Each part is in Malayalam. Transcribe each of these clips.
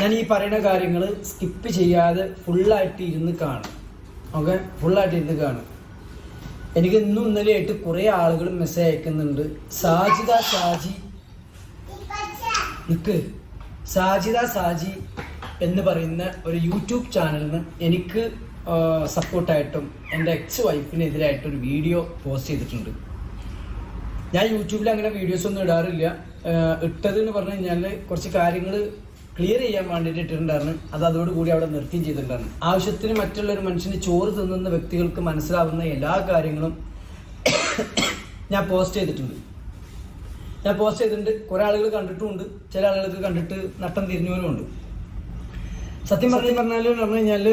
ഞാൻ ഈ പറയുന്ന കാര്യങ്ങൾ സ്കിപ്പ് ചെയ്യാതെ ഫുള്ളായിട്ട് ഇരുന്ന് കാണും. ഓക്കെ, ഫുള്ളായിട്ട് ഇരുന്ന് കാണും. എനിക്ക് ഇന്നും ഇന്നലെയായിട്ട് കുറേ ആളുകൾ മെസ്സേജ് അയക്കുന്നുണ്ട്. സാജിദ സാജി എന്ന് പറയുന്ന ഒരു യൂട്യൂബ് ചാനലിന് എനിക്ക് സപ്പോർട്ടായിട്ടും എൻ്റെ എക്സ് വൈഫിനെതിരായിട്ട് ഒരു വീഡിയോ പോസ്റ്റ് ചെയ്തിട്ടുണ്ട്. ഞാൻ യൂട്യൂബിൽ അങ്ങനെ വീഡിയോസ് ഒന്നും ഇടാറില്ല. ഇട്ടതെന്ന് പറഞ്ഞു കഴിഞ്ഞാൽ കുറച്ച് കാര്യങ്ങൾ ക്ലിയർ ചെയ്യാൻ വേണ്ടിയിട്ട് ഇട്ടിട്ടുണ്ടായിരുന്നു. അത് അതോടുകൂടി അവിടെ നിർത്തിയും ചെയ്തിട്ടുണ്ടായിരുന്നു. ആവശ്യത്തിന് മറ്റുള്ളൊരു മനുഷ്യന് ചോറ് തിന്നുന്ന വ്യക്തികൾക്ക് മനസ്സിലാവുന്ന എല്ലാ കാര്യങ്ങളും ഞാൻ പോസ്റ്റ് ചെയ്തിട്ടുണ്ട്. കുറേ ആളുകൾ കണ്ടിട്ടുമുണ്ട്, ചില ആളുകൾക്ക് കണ്ടിട്ട് നട്ടം തിരിഞ്ഞവരുമുണ്ട്. സത്യം പറഞ്ഞു കഴിഞ്ഞാൽ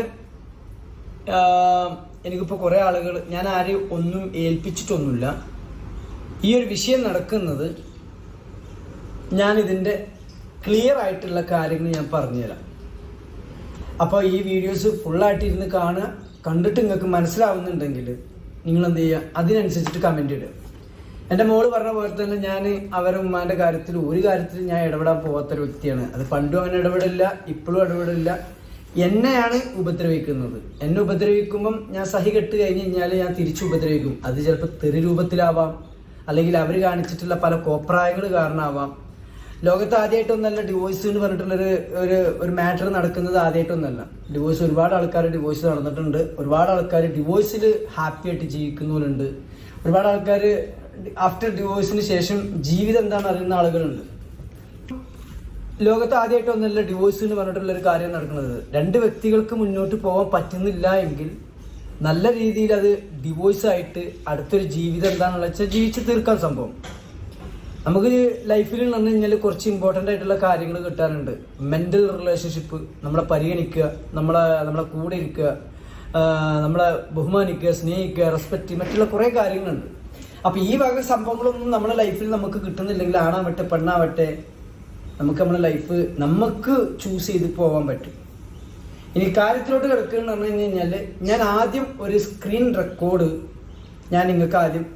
എനിക്കിപ്പോൾ കുറേ ആളുകൾ, ഞാൻ ആരെയും ഒന്നും ഏൽപ്പിച്ചിട്ടൊന്നുമില്ല. ഈ ഒരു വിഷയം നടക്കുന്നത് ഞാനിതിൻ്റെ ക്ലിയർ ആയിട്ടുള്ള കാര്യങ്ങൾ ഞാൻ പറഞ്ഞുതരാം. അപ്പോൾ ഈ വീഡിയോസ് ഫുള്ളായിട്ട് ഇരുന്ന് കാണുക. കണ്ടിട്ട് നിങ്ങൾക്ക് മനസ്സിലാവുന്നുണ്ടെങ്കിൽ നിങ്ങൾ എന്ത് ചെയ്യുക, അതിനനുസരിച്ചിട്ട് കമൻറ്റ് ഇടുക. എൻ്റെ മോള് പറഞ്ഞ പോലെ തന്നെ ഞാൻ അവരുടെ ഉമ്മാൻ്റെ കാര്യത്തിൽ ഒരു കാര്യത്തിൽ ഞാൻ ഇടപെടാൻ പോകാത്തൊരു വ്യക്തിയാണ്. അത് പണ്ടും അങ്ങനെ ഇടപെടില്ല, ഇപ്പോഴും ഇടപെടില്ല. എന്നെയാണ് ഉപദ്രവിക്കുന്നത്. എന്നെ ഉപദ്രവിക്കുമ്പം ഞാൻ സഹി കെട്ട് കഴിഞ്ഞ് കഴിഞ്ഞാൽ ഞാൻ തിരിച്ചു ഉപദ്രവിക്കും. അത് ചിലപ്പോൾ തെറി രൂപത്തിലാവാം, അല്ലെങ്കിൽ അവർ കാണിച്ചിട്ടുള്ള പല കോപ്രായങ്ങൾ കാരണമാവാം. ലോകത്ത് ആദ്യമായിട്ടൊന്നല്ല ഡിവോഴ്സ് എന്ന് പറഞ്ഞിട്ടുള്ളൊരു ഒരു മാറ്റർ നടക്കുന്നത്. ആദ്യമായിട്ടൊന്നല്ല ഡിവോഴ്സ്. ഒരുപാട് ആൾക്കാർ ഡിവോഴ്സ് നടന്നിട്ടുണ്ട്. ഒരുപാട് ആൾക്കാർ ഡിവോഴ്സിൽ ഹാപ്പി ആയിട്ട് ജീവിക്കുന്നവരുണ്ട്. ഒരുപാട് ആൾക്കാർ ആഫ്റ്റർ ഡിവോഴ്സിന് ശേഷം ജീവിതം എന്താണെന്ന് അറിയുന്ന ആളുകളുണ്ട്. ലോകത്ത് ആദ്യമായിട്ടൊന്നല്ല ഡിവോഴ്സ് എന്ന് പറഞ്ഞിട്ടുള്ളൊരു കാര്യം നടക്കുന്നത്. രണ്ട് വ്യക്തികൾക്ക് മുന്നോട്ട് പോകാൻ പറ്റുന്നില്ല എങ്കിൽ നല്ല രീതിയിൽ അത് ഡിവോഴ്സ് ആയിട്ട് അടുത്തൊരു ജീവിതം എന്താണെന്ന് വെച്ചാൽ ജീവിച്ച് തീർക്കാൻ സംഭവം. നമുക്ക് ലൈഫിൽ എന്ന് പറഞ്ഞു കഴിഞ്ഞാൽ കുറച്ച് ഇമ്പോർട്ടൻ്റ് ആയിട്ടുള്ള കാര്യങ്ങൾ കിട്ടാറുണ്ട്. മെൻ്റൽ റിലേഷൻഷിപ്പ്, നമ്മളെ പരിഗണിക്കുക, നമ്മളെ കൂടെ ഇരിക്കുക, നമ്മളെ ബഹുമാനിക്കുക, സ്നേഹിക്കുക, റെസ്പെക്റ്റ്, മറ്റുള്ള കുറേ കാര്യങ്ങളുണ്ട്. അപ്പോൾ ഈ വക സംഭവങ്ങളൊന്നും നമ്മുടെ ലൈഫിൽ നമുക്ക് കിട്ടുന്നില്ലെങ്കിൽ ആണാവട്ടെ പെണ്ണാവട്ടെ നമുക്ക് നമ്മുടെ ലൈഫ് നമുക്ക് ചൂസ് ചെയ്ത് പോകാൻ പറ്റും. ഇനി കാര്യത്തിലോട്ട് കിടക്കുകയെന്ന് പറഞ്ഞു കഴിഞ്ഞാൽ ഞാൻ ആദ്യം ഒരു സ്ക്രീൻ റെക്കോർഡ് ഞാൻ നിങ്ങൾക്ക് ആദ്യം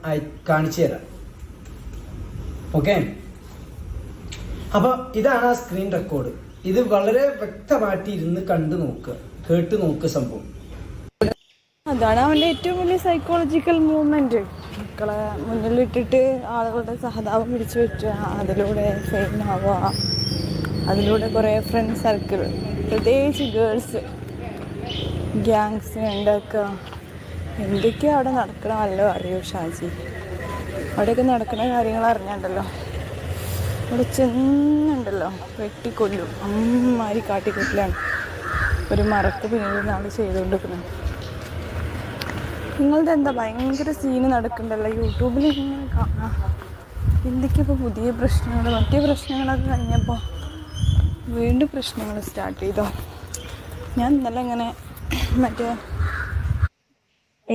കാണിച്ചു തരാം. ഓക്കെ, അപ്പോൾ ഇതാണ് ആ സ്ക്രീൻ റെക്കോർഡ്. ഇത് വളരെ വ്യക്തമായിട്ട് ഇരുന്ന് കണ്ടു നോക്കുക, കേട്ട് നോക്കുക സംഭവം. അതാണ് അവൻ്റെ ഏറ്റവും വലിയ സൈക്കോളജിക്കൽ മൂവ്മെൻറ്റ്. മക്കളെ മുന്നിലിട്ടിട്ട് ആളുകളുടെ സഹതാപം പിടിച്ചു പറ്റുക, അതിലൂടെ ഫെയിം ആവുക, അതിലൂടെ കുറേ ഫ്രണ്ട് സർക്കിൾ, പ്രത്യേകിച്ച് ഗേൾസ് ഗ്യാങ്സ് ഉണ്ടാക്കുക. എന്തൊക്കെയാണ് അവിടെ നടക്കണമല്ലോ അറിയോ ഷാജി? അവിടെയൊക്കെ നടക്കുന്ന കാര്യങ്ങൾ അറിഞ്ഞാണ്ടല്ലോ, അവിടെ ചെന്നുണ്ടല്ലോ വെട്ടിക്കൊല്ലും. അമ്മാരി കാട്ടിക്കൊല്ലാണ് ഒരു മറക്ക് പിന്നീട് നാൾ ചെയ്തുകൊണ്ടിരിക്കുന്നത്. നിങ്ങളുടെ എന്താ ഭയങ്കര സീന് നടക്കുന്നുണ്ടല്ലോ യൂട്യൂബിൽ ഇങ്ങനെ കാണാം. എന്തൊക്കെയപ്പോൾ പുതിയ പ്രശ്നങ്ങൾ, മറ്റേ പ്രശ്നങ്ങളൊക്കെ കഴിഞ്ഞപ്പോൾ വീണ്ടും പ്രശ്നങ്ങൾ സ്റ്റാർട്ട് ചെയ്തോ? ഞാൻ ഇന്നലെ ഇങ്ങനെ മറ്റേ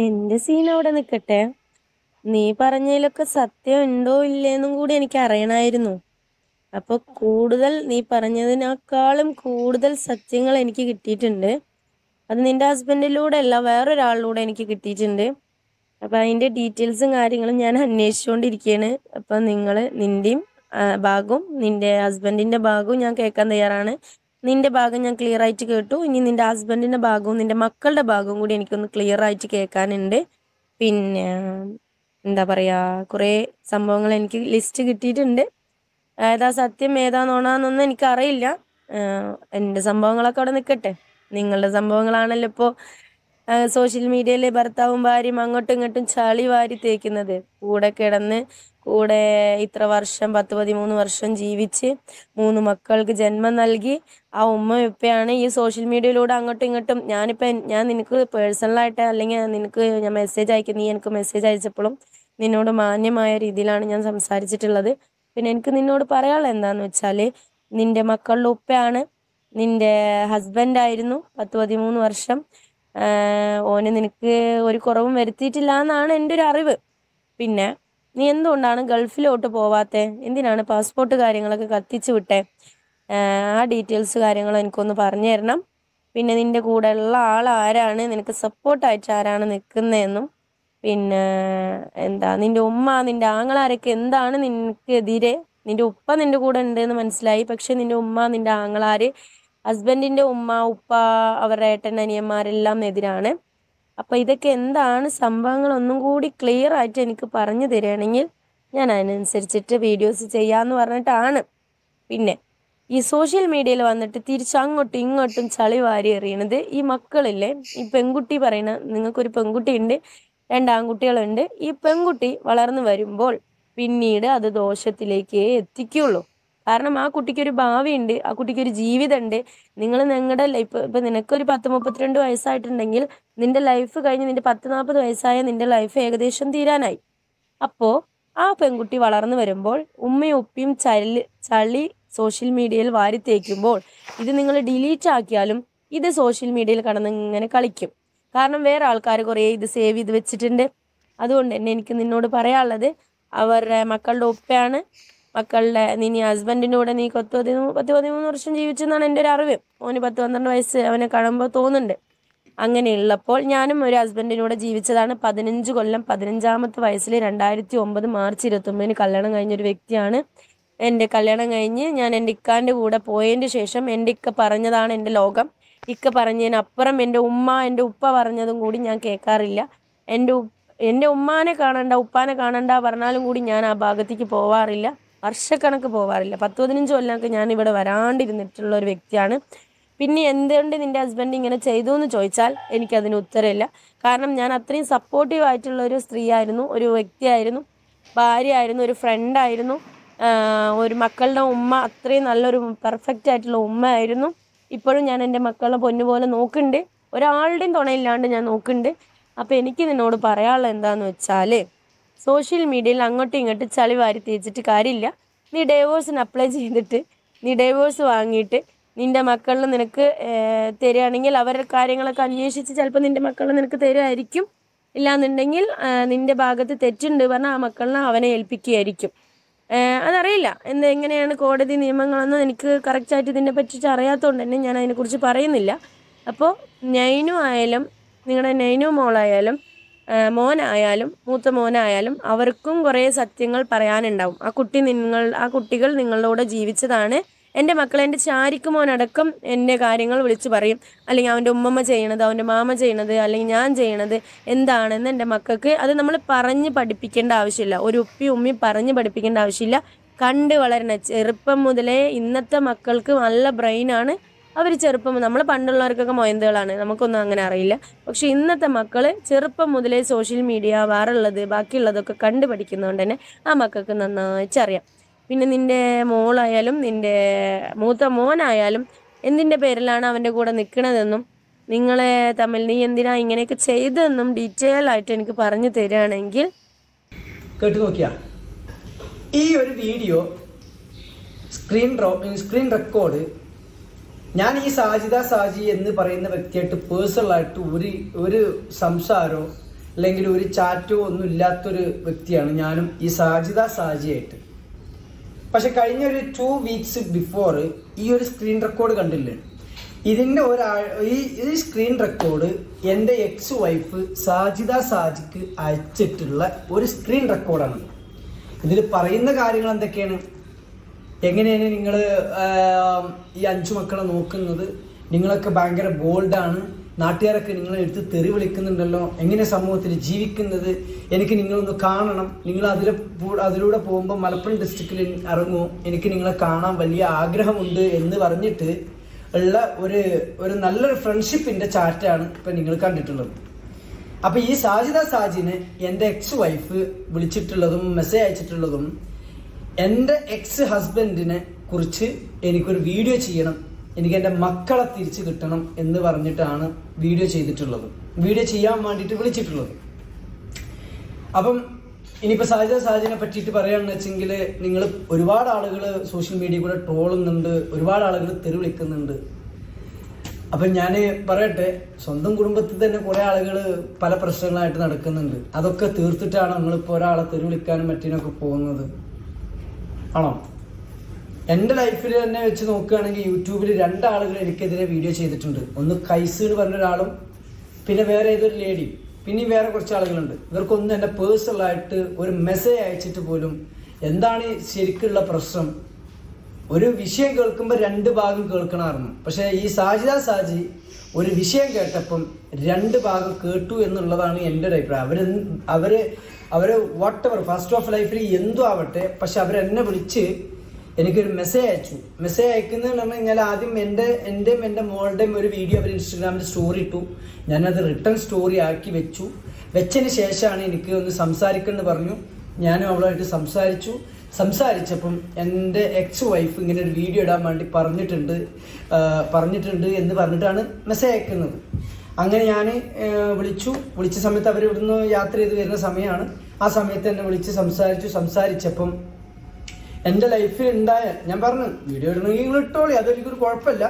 എന്റെ സീൻ അവിടെ നിൽക്കട്ടെ. നീ പറഞ്ഞതിലൊക്കെ സത്യം ഉണ്ടോ ഇല്ലേന്നും കൂടി എനിക്ക് അറിയണമായിരുന്നു. അപ്പൊ കൂടുതൽ നീ പറഞ്ഞതിനേക്കാളും കൂടുതൽ സത്യങ്ങൾ എനിക്ക് കിട്ടിയിട്ടുണ്ട്. അത് നിന്റെ ഹസ്ബൻഡിലൂടെ അല്ല, വേറൊരാളിലൂടെ എനിക്ക് കിട്ടിയിട്ടുണ്ട്. അപ്പൊ അതിന്റെ ഡീറ്റെയിൽസും കാര്യങ്ങളും ഞാൻ അന്വേഷിച്ചുകൊണ്ടിരിക്കുകയാണ്. അപ്പൊ നിന്റെയും ഭാഗവും നിന്റെ ഹസ്ബൻഡിന്റെ ഭാഗവും ഞാൻ കേൾക്കാൻ തയ്യാറാണ്. നിന്റെ ഭാഗം ഞാൻ ക്ലിയർ ആയിട്ട് കേട്ടു. ഇനി നിന്റെ ഹസ്ബൻഡിന്റെ ഭാഗവും നിന്റെ മക്കളുടെ ഭാഗവും കൂടി എനിക്കൊന്ന് ക്ലിയർ ആയിട്ട് കേൾക്കാനുണ്ട്. പിന്നെ എന്താ പറയാ, കുറേ സംഭവങ്ങൾ എനിക്ക് ലിസ്റ്റ് കിട്ടിയിട്ടുണ്ട്. ഏതാ സത്യം ഏതാ നോണാന്നൊന്നും എനിക്കറിയില്ല. എൻ്റെ സംഭവങ്ങളൊക്കെ അവിടെ നിൽക്കട്ടെ. നിങ്ങളുടെ സംഭവങ്ങളാണല്ലോ ഇപ്പോൾ സോഷ്യൽ മീഡിയയിൽ ഭർത്താവും ഭാര്യയും അങ്ങോട്ടും ഇങ്ങോട്ടും ചളി വാരി തേക്കുന്നത്. കൂടെ കിടന്ന് കൂടെ ഇത്ര വർഷം 10-13 വർഷം ജീവിച്ച് 3 മക്കൾക്ക് ജന്മം നൽകി ആ ഉമ്മ ഉപ്പയാണ് ഈ സോഷ്യൽ മീഡിയയിലൂടെ അങ്ങോട്ടും ഇങ്ങോട്ടും. ഞാൻ നിനക്ക് പേഴ്സണലായിട്ട് അല്ലെങ്കിൽ നിനക്ക് ഞാൻ മെസ്സേജ് അയക്കും, നീ എനിക്ക് മെസ്സേജ് അയച്ചപ്പോഴും നിന്നോട് മാന്യമായ രീതിയിലാണ് ഞാൻ സംസാരിച്ചിട്ടുള്ളത്. പിന്നെ എനിക്ക് നിന്നോട് പറയാനുള്ളത് എന്താണെന്ന് വെച്ചാൽ, നിന്റെ മക്കളുടെ ഉപ്പയാണ്, നിന്റെ ഹസ്ബൻഡായിരുന്നു 10-13 വർഷം. ഓന് നിനക്ക് ഒരു കുറവും വരുത്തിയിട്ടില്ല എന്നാണ് എൻ്റെ ഒരു അറിവ്. പിന്നെ നീ എന്തുകൊണ്ടാണ് ഗൾഫിലോട്ട് പോവാത്തെ? എന്തിനാണ് പാസ്പോർട്ട് കാര്യങ്ങളൊക്കെ കത്തിച്ച് വിട്ടേ? ആ ഡീറ്റെയിൽസ് കാര്യങ്ങൾ എനിക്കൊന്ന് പറഞ്ഞു തരണം. പിന്നെ നിന്റെ കൂടെ ഉള്ള ആരാണ്, നിനക്ക് സപ്പോർട്ടായിട്ട് ആരാണ് നിൽക്കുന്നതെന്നും, പിന്നെ എന്താ നിന്റെ ഉമ്മ നിന്റെ ആങ്ങളാരൊക്കെ എന്താണ് നിനക്കെതിരെ? നിന്റെ ഉപ്പ നിന്റെ കൂടെ ഉണ്ട് എന്ന് മനസ്സിലായി, പക്ഷെ നിന്റെ ഉമ്മ നിന്റെ ആങ്ങളാര് ഹസ്ബൻഡിൻ്റെ ഉമ്മ ഉപ്പ അവരുടെ ഏട്ടൻ അനിയന്മാരെല്ലാം എതിരാണ്. അപ്പോൾ ഇതൊക്കെ എന്താണ് സംഭവങ്ങൾ ഒന്നും കൂടി ക്ലിയർ ആയിട്ട് എനിക്ക് പറഞ്ഞു തരികയാണെങ്കിൽ ഞാൻ അതിനനുസരിച്ചിട്ട് വീഡിയോസ് ചെയ്യാമെന്ന് പറഞ്ഞിട്ടാണ്. പിന്നെ ഈ സോഷ്യൽ മീഡിയയിൽ വന്നിട്ട് തിരിച്ചങ്ങോട്ടും ഇങ്ങോട്ടും ചളി വാരി എറിയണത് ഈ മക്കളില്ലേ, ഈ പെൺകുട്ടി പറയണ, നിങ്ങൾക്കൊരു പെൺകുട്ടി ഉണ്ട്, 2 ആൺകുട്ടികളുണ്ട്. ഈ പെൺകുട്ടി വളർന്നു വരുമ്പോൾ പിന്നീട് അത് ദോഷത്തിലേക്കേ എത്തിക്കുള്ളൂ. കാരണം ആ കുട്ടിക്കൊരു ഭാവിയുണ്ട്, ആ കുട്ടിക്കൊരു ജീവിതമുണ്ട്. നിങ്ങൾ നിങ്ങളുടെ ലൈഫ് ഇപ്പം നിനക്കൊരു 10-32 വയസ്സായിട്ടുണ്ടെങ്കിൽ നിന്റെ ലൈഫ് കഴിഞ്ഞ് നിന്റെ 10-40 വയസ്സായ നിന്റെ ലൈഫ് ഏകദേശം തീരാനായി. അപ്പോൾ ആ പെൺകുട്ടി വളർന്നു വരുമ്പോൾ ഉമ്മയും ഉപ്പയും ചളി സോഷ്യൽ മീഡിയയിൽ വാരി തേക്കുമ്പോൾ ഇത് നിങ്ങൾ ഡിലീറ്റ് ആക്കിയാലും ഇത് സോഷ്യൽ മീഡിയയിൽ കടന്ന് ഇങ്ങനെ കളിക്കും. കാരണം വേറെ ആൾക്കാർ കുറേ ഇത് സേവ് ചെയ്ത് വെച്ചിട്ടുണ്ട്. അതുകൊണ്ട് തന്നെ എനിക്ക് നിന്നോട് പറയാനുള്ളത്, അവരുടെ മക്കളുടെ ഉപ്പയാണ്, മക്കളുടെ നീ ഹസ്ബൻഡിൻ്റെ കൂടെ നീ 10-13 വർഷം ജീവിച്ചെന്നാണ് എൻ്റെ ഒരു അറിവ്. ഓന് 10-12 വയസ്സ് അവനെ കാണുമ്പോൾ തോന്നുന്നുണ്ട്. അങ്ങനെയുള്ളപ്പോൾ ഞാനും ഒരു ഹസ്ബൻഡിനൂടെ ജീവിച്ചതാണ് 15 കൊല്ലം. 15ാമത്തെ വയസ്സിൽ 2009 മാർച്ച് 29 കല്യാണം കഴിഞ്ഞൊരു വ്യക്തിയാണ്. എൻ്റെ കല്യാണം കഴിഞ്ഞ് ഞാൻ എൻ്റെ ഇക്കാൻ്റെ കൂടെ പോയതിന് ശേഷം എൻ്റെ ഇക്ക പറഞ്ഞതാണ് എൻ്റെ ലോകം. ഇക്ക പറഞ്ഞതിനപ്പുറം എൻ്റെ ഉമ്മ എൻ്റെ ഉപ്പ പറഞ്ഞതും കൂടി ഞാൻ കേൾക്കാറില്ല. എൻ്റെ ഉമ്മാനെ കാണണ്ട ഉപ്പാനെ കാണണ്ട പറഞ്ഞാലും കൂടി ഞാൻ ആ ഭാഗത്തേക്ക് പോവാറില്ല, വർഷക്കണക്ക് പോവാറില്ല. 10-15 കൊല്ലമൊക്കെ ഞാൻ ഇവിടെ വരാണ്ടിരുന്നിട്ടുള്ള ഒരു വ്യക്തിയാണ്. പിന്നെ എന്തുകൊണ്ട് നിൻ്റെ ഹസ്ബൻഡ് ഇങ്ങനെ ചെയ്തു എന്ന് ചോദിച്ചാൽ എനിക്കതിന് ഉത്തരമില്ല. കാരണം ഞാൻ അത്രയും സപ്പോർട്ടീവ് ആയിട്ടുള്ള ഒരു സ്ത്രീയായിരുന്നു, ഒരു വ്യക്തിയായിരുന്നു, ഭാര്യയായിരുന്നു, ഒരു ഫ്രണ്ടായിരുന്നു, ഒരു മക്കളുടെ ഉമ്മ, അത്രയും നല്ലൊരു പെർഫെക്റ്റ് ആയിട്ടുള്ള ഉമ്മ ആയിരുന്നു. ഇപ്പോഴും ഞാൻ എൻ്റെ മക്കളെ പൊന്നുപോലെ നോക്കുന്നുണ്ട്, ഒരാളുടെയും തുണയില്ലാണ്ട് ഞാൻ നോക്കുന്നുണ്ട്. അപ്പോൾ എനിക്ക് നിന്നോട് പറയാനുള്ളത് എന്താണെന്ന് വെച്ചാൽ, സോഷ്യൽ മീഡിയയിൽ അങ്ങോട്ടും ഇങ്ങോട്ടും ചളി വാരി തേച്ചിട്ട് കാര്യമില്ല. നീ ഡൈവോഴ്സിന് അപ്ലൈ ചെയ്തിട്ട് നീ ഡൈവോഴ്സ് വാങ്ങിയിട്ട് നിൻ്റെ മക്കളിൽ നിനക്ക് തരികയാണെങ്കിൽ അവരുടെ കാര്യങ്ങളൊക്കെ അന്വേഷിച്ച് ചിലപ്പോൾ നിൻ്റെ മക്കളിൽ നിനക്ക് തരുമായിരിക്കും. ഇല്ലാന്നുണ്ടെങ്കിൽ നിൻ്റെ ഭാഗത്ത് തെറ്റുണ്ട് പറഞ്ഞാൽ ആ മക്കളിനെ അവനെ ഏൽപ്പിക്കുകയായിരിക്കും. അതറിയില്ല എങ്ങനെയാണ് കോടതി നിയമങ്ങളെന്ന് എനിക്ക് കറക്റ്റായിട്ട് ഇതിനെ പറ്റിയിട്ട് അറിയാത്തതുകൊണ്ട് തന്നെ ഞാൻ അതിനെക്കുറിച്ച് പറയുന്നില്ല. അപ്പോൾ നൈനു ആയാലും നിങ്ങളുടെ നൈനു മോളായാലും മോനായാലും മൂത്ത മോനായാലും അവർക്കും കുറേ സത്യങ്ങൾ പറയാനുണ്ടാവും. ആ കുട്ടികൾ നിങ്ങളുടെ കൂടെ ജീവിച്ചതാണ്. എൻ്റെ മക്കൾ, എൻ്റെ ചാരിക്ക് മോനടക്കം എൻ്റെ കാര്യങ്ങൾ വിളിച്ച് പറയും. അല്ലെങ്കിൽ അവൻ്റെ ഉമ്മമ്മ ചെയ്യണത്, അവൻ്റെ മാമ ചെയ്യണത്, അല്ലെങ്കിൽ ഞാൻ ചെയ്യണത് എന്താണെന്ന് എൻ്റെ മക്കൾക്ക് അത് നമ്മൾ പറഞ്ഞ് പഠിപ്പിക്കേണ്ട ആവശ്യമില്ല. ഒരു ഉപ്പയും ഉമ്മയും പറഞ്ഞ് പഠിപ്പിക്കേണ്ട ആവശ്യമില്ല. കണ്ട് വളരണ ചെറുപ്പം മുതലേ ഇന്നത്തെ മക്കൾക്ക് നല്ല ബ്രെയിനാണ്. അവർ ചെറുപ്പം, നമ്മൾ പണ്ടുള്ളവർക്കൊക്കെ മൊയന്തുകളാണ്, നമുക്കൊന്നും അങ്ങനെ അറിയില്ല. പക്ഷെ ഇന്നത്തെ മക്കൾ ചെറുപ്പം മുതലേ സോഷ്യൽ മീഡിയ വേറുള്ളത് ബാക്കിയുള്ളതൊക്കെ കണ്ടു പഠിക്കുന്നതുകൊണ്ട് തന്നെ ആ മക്കൾക്ക് നന്നായിട്ടറിയാം. പിന്നെ നിൻ്റെ മോളായാലും നിൻ്റെ മൂത്ത മോനായാലും എന്തിൻ്റെ പേരിലാണ് അവൻ്റെ കൂടെ നിൽക്കണതെന്നും നിങ്ങളെ തമ്മിൽ നീ എന്തിനാ ഇങ്ങനെയൊക്കെ ചെയ്തതെന്നും ഡീറ്റെയിൽ ആയിട്ട് എനിക്ക് പറഞ്ഞു തരികയാണെങ്കിൽ. കേട്ടു നോക്കിയാ ഈ ഒരു വീഡിയോ സ്ക്രീൻ റെക്കോർഡ് ഞാൻ ഈ സാജി എന്ന് പറയുന്ന വ്യക്തിയായിട്ട് പേഴ്സണലായിട്ട് ഒരു സംസാരമോ അല്ലെങ്കിൽ ഒരു ചാറ്റോ ഒന്നും ഇല്ലാത്തൊരു വ്യക്തിയാണ് ഞാനും ഈ സാജിയായിട്ട്. പക്ഷെ കഴിഞ്ഞ ഒരു 2 വീക്സ് ബിഫോർ ഈ ഒരു സ്ക്രീൻ റെക്കോർഡ് കണ്ടില്ലേ, ഇതിൻ്റെ ഈ സ്ക്രീൻ റെക്കോർഡ് എൻ്റെ എക്സ് വൈഫ് സാജിക്ക് അയച്ചിട്ടുള്ള ഒരു സ്ക്രീൻ റെക്കോർഡാണ്. ഇതിൽ പറയുന്ന കാര്യങ്ങൾ എന്തൊക്കെയാണ്, എങ്ങനെയാണ് നിങ്ങൾ ഈ 5 മക്കളെ നോക്കുന്നത്, നിങ്ങളൊക്കെ ഭയങ്കര ബോൾഡാണ്, നാട്ടുകാരൊക്കെ നിങ്ങളെ എടുത്ത് തെറി വിളിക്കുന്നുണ്ടല്ലോ, എങ്ങനെ സമൂഹത്തിൽ ജീവിക്കുന്നത്, എനിക്ക് നിങ്ങളൊന്ന് കാണണം, നിങ്ങൾ അതിലൂടെ പോകുമ്പോൾ മലപ്പുറം ഡിസ്ട്രിക്റ്റിൽ ഇറങ്ങുമോ, എനിക്ക് നിങ്ങളെ കാണാൻ വലിയ ആഗ്രഹമുണ്ട് എന്ന് പറഞ്ഞിട്ട് ഉള്ള ഒരു നല്ലൊരു ഫ്രണ്ട്ഷിപ്പിൻ്റെ ചാറ്റാണ് ഇപ്പം നിങ്ങൾ കണ്ടിട്ടുള്ളത്. അപ്പം ഈ സാജിനെ എൻ്റെ എക്സ് വൈഫ് വിളിച്ചിട്ടുള്ളതും മെസ്സേജ് അയച്ചിട്ടുള്ളതും എൻ്റെ എക്സ് ഹസ്ബൻഡിനെ കുറിച്ച് എനിക്കൊരു വീഡിയോ ചെയ്യണം, എനിക്ക് എൻ്റെ മക്കളെ തിരിച്ചു കിട്ടണം എന്ന് പറഞ്ഞിട്ടാണ് വീഡിയോ ചെയ്തിട്ടുള്ളത്, വീഡിയോ ചെയ്യാൻ വേണ്ടിയിട്ട് വിളിച്ചിട്ടുള്ളത്. അപ്പം ഇനിയിപ്പോൾ സാജിനെ പറ്റിയിട്ട് പറയുകയാണെന്ന് വെച്ചെങ്കിൽ, നിങ്ങൾ ഒരുപാട് ആളുകൾ സോഷ്യൽ മീഡിയ കൂടെ ട്രോളുന്നുണ്ട്, ഒരുപാട് ആളുകൾ തെറി വിളിക്കുന്നുണ്ട്. അപ്പം ഞാൻ പറയട്ടെ, സ്വന്തം കുടുംബത്തിൽ തന്നെ കുറേ ആളുകൾ പല പ്രശ്നങ്ങളായിട്ട് നടക്കുന്നുണ്ട്. അതൊക്കെ തീർത്തിട്ടാണ് നമ്മളിപ്പോൾ ഒരാളെ തെറി വിളിക്കാനും മറ്റിനൊക്കെ പോകുന്നത് ആണോ? എൻ്റെ ലൈഫിൽ തന്നെ വെച്ച് നോക്കുകയാണെങ്കിൽ യൂട്യൂബിൽ 2 ആളുകൾ എനിക്കെതിരെ വീഡിയോ ചെയ്തിട്ടുണ്ട്. ഒന്ന് കൈസ് എന്ന് പറഞ്ഞ ഒരാളും പിന്നെ വേറെ ഏതൊരു ലേഡി, പിന്നെ വേറെ കുറച്ച് ആളുകളുണ്ട്. ഇവർക്കൊന്നും എൻ്റെ പേഴ്സണലായിട്ട് ഒരു മെസ്സേജ് അയച്ചിട്ട് പോലും എന്താണ് ശരിക്കുള്ള പ്രശ്നം, ഒരു വിഷയം കേൾക്കുമ്പോൾ 2 ഭാഗം കേൾക്കണമായിരുന്നു. പക്ഷേ ഈ സാജിദ സാജി ഒരു വിഷയം കേട്ടപ്പം 2 ഭാഗം കേട്ടു എന്നുള്ളതാണ് എൻ്റെ ഒരു അഭിപ്രായം. അവര് വാട്ട് എവർ ഫസ്റ്റ് ഓഫ് ലൈഫിൽ എന്തും ആവട്ടെ, പക്ഷെ അവരെന്നെ വിളിച്ച് എനിക്കൊരു മെസ്സേജ് അയച്ചു. മെസ്സേജ് അയക്കുന്നതെന്ന് പറഞ്ഞു കഴിഞ്ഞാൽ ആദ്യം എൻ്റെയും എൻ്റെ മോളുടെയും ഒരു വീഡിയോ അവർ ഇൻസ്റ്റഗ്രാമിൽ സ്റ്റോറി ഇട്ടു. ഞാനത് റിട്ടേൺ സ്റ്റോറി ആക്കി വെച്ചതിന് ശേഷമാണ് എനിക്ക് ഒന്ന് സംസാരിക്കണമെന്ന് പറഞ്ഞു. ഞാനും അവളുമായിട്ട് സംസാരിച്ചപ്പം എൻ്റെ എക്സ് വൈഫ് ഇങ്ങനെ ഒരു വീഡിയോ ഇടാൻ വേണ്ടി പറഞ്ഞിട്ടുണ്ട് എന്ന് പറഞ്ഞിട്ടാണ് മെസ്സേജ് അയക്കുന്നത്. അങ്ങനെ ഞാൻ വിളിച്ച സമയത്ത് അവർ ഇവിടുന്ന് യാത്ര ചെയ്ത് വരുന്ന സമയമാണ്. ആ സമയത്ത് എന്നെ വിളിച്ച് സംസാരിച്ചപ്പം എൻ്റെ ലൈഫിൽ ഉണ്ടായ ഞാൻ പറഞ്ഞു വീഡിയോ ഇടണമെങ്കിൽ നിങ്ങൾ ഇട്ടോളി, അതെനിക്കൊരു കുഴപ്പമില്ല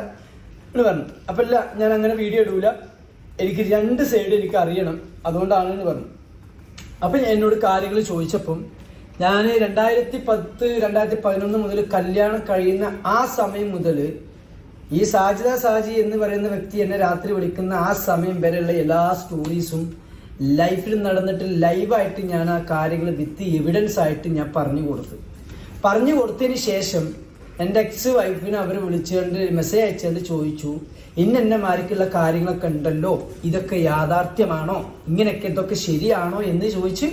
എന്ന് പറഞ്ഞു. അപ്പം ഇല്ല, ഞാൻ അങ്ങനെ വീഡിയോ ഇടൂല, എനിക്ക് 2 സൈഡ് എനിക്ക് അറിയണം, അതുകൊണ്ടാണ് എന്ന് പറഞ്ഞു. അപ്പം എന്നോട് കാര്യങ്ങൾ ചോദിച്ചപ്പം ഞാൻ 2010-2011 മുതൽ കല്യാണം കഴിയുന്ന ആ സമയം മുതൽ ഈ സാജിദ സാജി എന്ന് പറയുന്ന വ്യക്തി എന്നെ രാത്രി വിളിക്കുന്ന ആ സമയം വരെയുള്ള എല്ലാ സ്റ്റോറീസും ലൈഫിൽ നടന്നിട്ട് ലൈവായിട്ട് ഞാൻ ആ കാര്യങ്ങൾ വിത്ത് എവിഡൻസ് ആയിട്ട് ഞാൻ പറഞ്ഞു കൊടുത്തതിന് ശേഷം എൻ്റെ എക്സ് വൈഫിനെ അവർ വിളിച്ചുകൊണ്ട് മെസ്സേജ് അയച്ചുകൊണ്ട് ചോദിച്ചു, ഇന്നമാർക്കുള്ള കാര്യങ്ങളൊക്കെ ഉണ്ടല്ലോ, ഇതൊക്കെ യാഥാർത്ഥ്യമാണോ, ഇതൊക്കെ ശരിയാണോ എന്ന് ചോദിച്ച്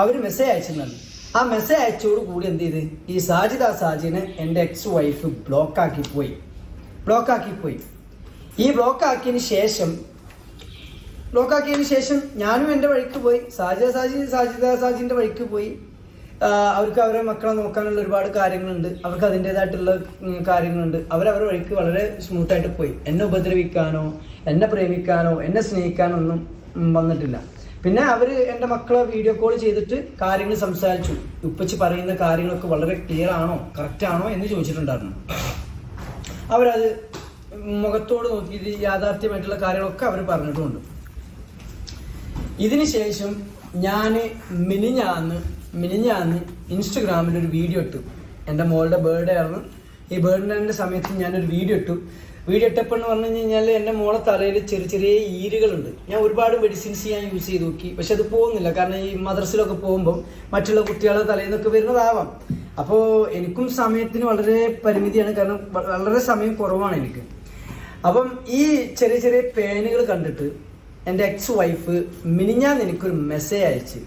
അവർ മെസ്സേജ് അയച്ചിരുന്നു. ആ മെസ്സേജ് അയച്ചോട് കൂടി എന്ത് ചെയ്ത് ഈ സാജിദ സാജിനെ എൻ്റെ എക്സ് വൈഫ് ബ്ലോക്കാക്കി പോയി. ഈ ബ്ലോക്കാക്കിയതിന് ശേഷം ഞാനും എൻ്റെ വഴിക്ക് പോയി, സാജിദ സാജിൻ്റെ വഴിക്ക് പോയി. അവർക്ക് അവരെ മക്കളെ നോക്കാനുള്ള ഒരുപാട് കാര്യങ്ങളുണ്ട്, അവർക്ക് അതിൻ്റെതായിട്ടുള്ള കാര്യങ്ങളുണ്ട്. അവരവരുടെ വഴിക്ക് വളരെ സ്മൂത്തായിട്ട് പോയി. എന്നെ ഉപദ്രവിക്കാനോ എന്നെ പ്രേമിക്കാനോ എന്നെ സ്നേഹിക്കാനോ ഒന്നും വന്നിട്ടില്ല. പിന്നെ അവർ എൻ്റെ മക്കളെ വീഡിയോ കോൾ ചെയ്തിട്ട് കാര്യങ്ങൾ സംസാരിച്ചു. ഉപ്പച്ചി പറയുന്ന കാര്യങ്ങളൊക്കെ വളരെ ക്ലിയർ ആണോ, കറക്റ്റ് ആണോ എന്ന് ചോദിച്ചിട്ടുണ്ടായിരുന്നു. അവരത് മുഖത്തോട് നോക്കിയിട്ട് യാഥാർത്ഥ്യമായിട്ടുള്ള കാര്യങ്ങളൊക്കെ അവർ പറഞ്ഞിട്ടുമുണ്ട്. ഇതിന് ശേഷം ഞാൻ മിനിഞ്ഞാന്ന് ഇൻസ്റ്റഗ്രാമിൽ ഒരു വീഡിയോ ഇട്ടു. എൻ്റെ മോളുടെ ബർത്ത്ഡേ ആയിരുന്നു. ഈ ബർത്ത്ഡേൻ്റെ സമയത്ത് ഞാനൊരു വീഡിയോ ഇട്ടപ്പോൾ എന്ന് പറഞ്ഞു കഴിഞ്ഞാൽ എൻ്റെ മോളെ തലയിൽ ചെറിയ ഈരുകളുണ്ട്. ഞാൻ ഒരുപാട് മെഡിസിൻസ് ഞാൻ യൂസ് ചെയ്ത് നോക്കി, പക്ഷെ അത് പോകുന്നില്ല. കാരണം ഈ മദ്രസയിലൊക്കെ പോകുമ്പോൾ മറ്റുള്ള കുട്ടികളുടെ തലയിൽ നിന്നൊക്കെ വരുന്നതാവാം. അപ്പോൾ എനിക്കും സമയത്തിന് വളരെ പരിമിതിയാണ്, കാരണം വളരെ സമയം കുറവാണ് എനിക്ക്. അപ്പം ഈ ചെറിയ പേനുകൾ കണ്ടിട്ട് എൻ്റെ എക്സ് വൈഫ് മിനിഞ്ഞാന്ന് എനിക്കൊരു മെസ്സേജ്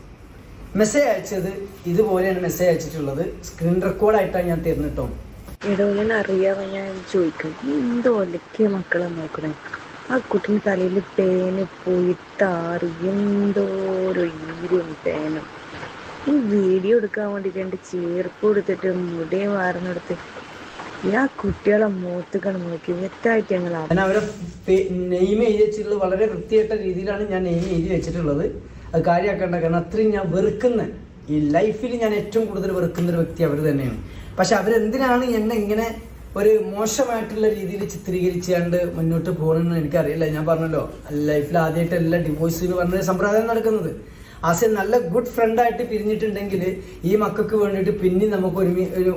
അയച്ചത് ഇതുപോലെയാണ് മെസ്സേജ് അയച്ചിട്ടുള്ളത്. സ്ക്രീൻ റെക്കോർഡായിട്ടാണ് ഞാൻ തരുന്നിട്ടോ. എടോ, ഞാൻ അറിയാതെ ഞാൻ ചോദിക്കും, എന്തോ ഒലക്കിയ മക്കളെ നോക്കണേ. ആ കുട്ടിൻ്റെ തലയിൽ പേന് പോയിട്ടാറ് എന്തോരോ ഈരും പേനും. ഈ വീഡിയോ എടുക്കാൻ വേണ്ടിയിട്ട് എൻ്റെ ചേർപ്പ് കൊടുത്തിട്ട് മുടിയും വാർന്നെടുത്ത് ആ കുട്ടികളെ മൂത്തുകൾ നോക്കി വ്യക്തമായിട്ട് ഞങ്ങൾ അവരെ നെയിം എഴുതി വെച്ചിട്ടുള്ളത് വളരെ വൃത്തിയായിട്ട രീതിയിലാണ് ഞാൻ നെയിം എഴുതി വെച്ചിട്ടുള്ളത്. അത് കാര്യമാക്കേണ്ട, കാരണം അത്രയും ഞാൻ വെറുക്കുന്ന, ഈ ലൈഫിൽ ഞാൻ ഏറ്റവും കൂടുതൽ വെറുക്കുന്ന ഒരു വ്യക്തി അവർ തന്നെയാണ്. പക്ഷെ അവരെന്തിനാണ് എന്നെ ഇങ്ങനെ ഒരു മോശമായിട്ടുള്ള രീതിയിൽ ചിത്രീകരിച്ചാണ്ട് മുന്നോട്ട് പോകണമെന്ന് എനിക്കറിയില്ല. ഞാൻ പറഞ്ഞല്ലോ, ലൈഫിൽ ആദ്യമായിട്ടല്ല ഡിവോഴ്സ് എന്ന് പറഞ്ഞ സമ്പ്രദായം നടക്കുന്നത്. ആസ് എ നല്ല ഗുഡ് ഫ്രണ്ടായിട്ട് പിരിഞ്ഞിട്ടുണ്ടെങ്കിൽ ഈ മക്കൾക്ക് വേണ്ടിയിട്ട് പിന്നെ നമുക്ക്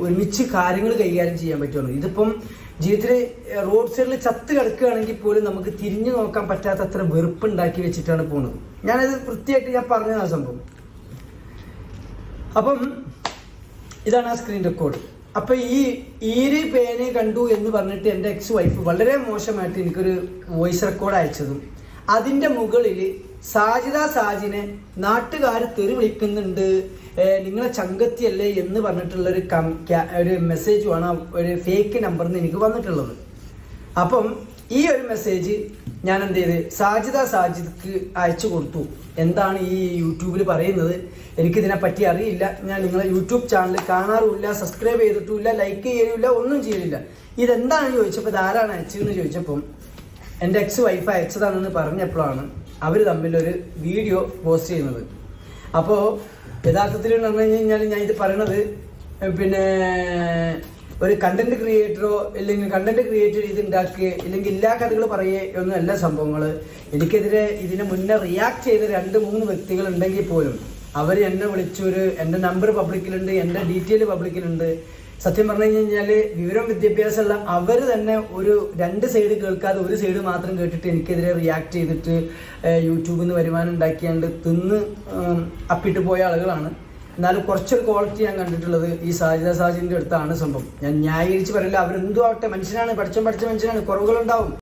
ഒരുമിച്ച് കാര്യങ്ങൾ കൈകാര്യം ചെയ്യാൻ പറ്റുള്ളൂ. ഇതിപ്പം ജീവിതത്തിൽ റോഡ് സൈഡിൽ ചത്ത് കിടക്കുകയാണെങ്കിൽ പോലും നമുക്ക് തിരിഞ്ഞു നോക്കാൻ പറ്റാത്തത്ര വെറുപ്പുണ്ടാക്കി വെച്ചിട്ടാണ് പോകുന്നത്. ഞാനത് വൃത്തിയായിട്ട് ഞാൻ പറഞ്ഞതാണ് സംഭവം. അപ്പം ഇതാണ് ആ സ്ക്രീൻ റെക്കോർഡ്. അപ്പം ഈ ഈര് പേനെ കണ്ടു എന്ന് പറഞ്ഞിട്ട് എൻ്റെ എക്സ് വൈഫ് വളരെ മോശമായിട്ട് എനിക്കൊരു വോയിസ് റെക്കോർഡ് അയച്ചതും അതിൻ്റെ മുകളിൽ സാജിദ സാജിനെ നാട്ടുകാർ തെറി വിളിക്കുന്നുണ്ട്, നിങ്ങളെ ചങ്കത്തിയല്ലേ എന്ന് പറഞ്ഞിട്ടുള്ളൊരു ഒരു മെസ്സേജുമാണ് ഒരു ഫേക്ക് നമ്പറിൽ നിന്ന് എനിക്ക് വന്നിട്ടുള്ളത്. അപ്പം ഈ ഒരു മെസ്സേജ് ഞാൻ എന്ത് ചെയ്ത് സാജിദ സാജിദ്ക്ക് അയച്ചു കൊടുത്തു. എന്താണ് ഈ യൂട്യൂബിൽ പറയുന്നത്, എനിക്കിതിനെപ്പറ്റി അറിയില്ല, ഞാൻ നിങ്ങളെ യൂട്യൂബ് ചാനൽ കാണാറുമില്ല, സബ്സ്ക്രൈബ് ചെയ്തിട്ടുമില്ല, ലൈക്ക് ചെയ്യില്ല, ഒന്നും ചെയ്യില്ല. ഇതെന്താണെന്ന് ചോദിച്ചപ്പോൾ ഇതാരാണ് അയച്ചതെന്ന് ചോദിച്ചപ്പം എൻ്റെ എക്സ് വൈഫ് അയച്ചതാണെന്ന് പറഞ്ഞപ്പോഴാണ് അവർ തമ്മിലൊരു വീഡിയോ പോസ്റ്റ് ചെയ്യുന്നത്. അപ്പോൾ യഥാർത്ഥത്തിൽ എന്ന് പറഞ്ഞു കഴിഞ്ഞാൽ ഞാൻ ഇത് പറയണത് പിന്നെ ഒരു കണ്ടന്റ് ക്രിയേറ്ററോ ഇല്ലെങ്കിൽ കണ്ടന്റ് ക്രിയേറ്റ് ചെയ്ത് ഉണ്ടാക്കുക ഇല്ലെങ്കിൽ എല്ലാ കഥകൾ പറയുക ഒന്നും എല്ലാ സംഭവങ്ങൾ. എനിക്കെതിരെ ഇതിന് മുന്നേ റിയാക്ട് ചെയ്ത 2-3 വ്യക്തികൾ ഉണ്ടെങ്കിൽ പോലും അവർ എന്നെ വിളിച്ചൊരു എൻ്റെ നമ്പർ പബ്ലിക്കിലുണ്ട്, എൻ്റെ ഡീറ്റെയിൽ പബ്ലിക്കിലുണ്ട്. സത്യം പറഞ്ഞു കഴിഞ്ഞാൽ വിവരം വിദ്യാഭ്യാസമുള്ള അവർ തന്നെ ഒരു 2 സൈഡ് കേൾക്കാതെ ഒരു സൈഡ് മാത്രം കേട്ടിട്ട് എനിക്കെതിരെ റിയാക്ട് ചെയ്തിട്ട് യൂട്യൂബിൽ നിന്ന് വരുമാനം ഉണ്ടാക്കിയാണ്ട് തിന്ന് അപ്പിട്ട് പോയ ആളുകളാണ്. എന്നാലും കുറച്ചൊരു ക്വാളിറ്റി ഞാൻ കണ്ടിട്ടുള്ളത് ഈ സാജിൻ്റെ അടുത്താണ് സംഭവം. ഞാൻ ന്യായീകരിച്ച് പറയില്ല, അവരെന്തോ ആവട്ടെ, മനുഷ്യനാണ്, പഠിച്ച മനുഷ്യനാണ്, കുറവുകളുണ്ടാവും.